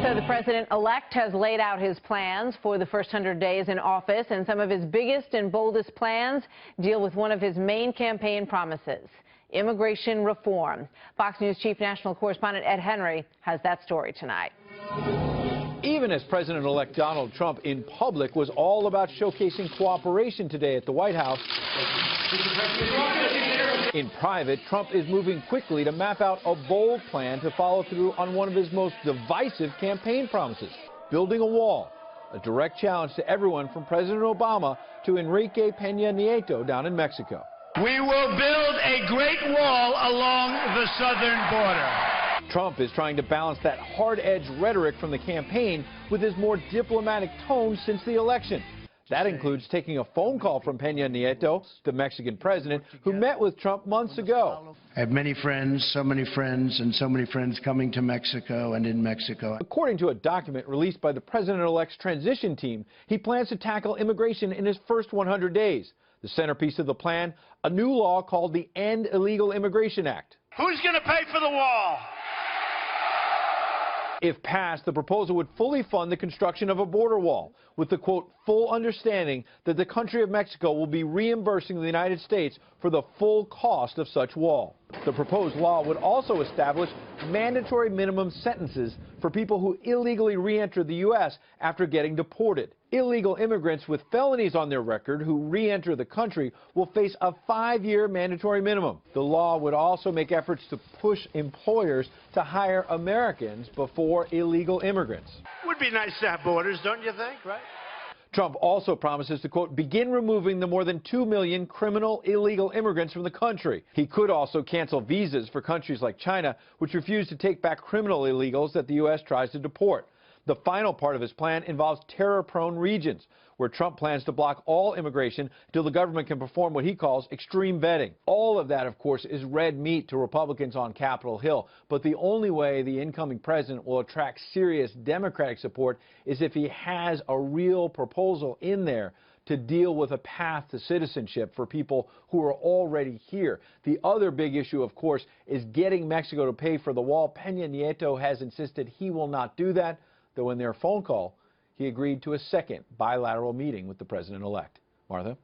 So the president-elect has laid out his plans for the first 100 days in office, and some of his biggest and boldest plans deal with one of his main campaign promises: immigration reform. Fox News chief national correspondent Ed Henry has that story tonight. Even as President-elect Donald Trump in public was all about showcasing cooperation today at the White House, in private, Trump is moving quickly to map out a bold plan to follow through on one of his most divisive campaign promises: building a wall, a direct challenge to everyone from President Obama to Enrique Peña Nieto down in Mexico. We will build a great wall along the southern border. Trump is trying to balance that hard-edged rhetoric from the campaign with his more diplomatic tone since the election. That includes taking a phone call from Peña Nieto, the Mexican president, who met with Trump months ago. I have many friends, and so many friends coming to Mexico and in Mexico. According to a document released by the president-elect's transition team, he plans to tackle immigration in his first 100 days. The centerpiece of the plan, a new law called the End Illegal Immigration Act. Who's going to pay for the wall? If passed, the proposal would fully fund the construction of a border wall, with the, quote, full understanding that the country of Mexico will be reimbursing the United States for the full cost of such wall. The proposed law would also establish mandatory minimum sentences for people who illegally re-enter the U.S. after getting deported. Illegal immigrants with felonies on their record who re-enter the country will face a 5-year mandatory minimum. The law would also make efforts to push employers to hire Americans before illegal immigrants. Would be nice to have borders, don't you think, right? Trump also promises to, quote, begin removing the more than 2 million criminal illegal immigrants from the country. He could also cancel visas for countries like China, which refuse to take back criminal illegals that the U.S. tries to deport. The final part of his plan involves terror-prone regions, where Trump plans to block all immigration until the government can perform what he calls extreme vetting. All of that, of course, is red meat to Republicans on Capitol Hill. But the only way the incoming president will attract serious Democratic support is if he has a real proposal in there to deal with a path to citizenship for people who are already here. The other big issue, of course, is getting Mexico to pay for the wall. Peña Nieto has insisted he will not do that, though in their phone call, he agreed to a second bilateral meeting with the president-elect. Martha?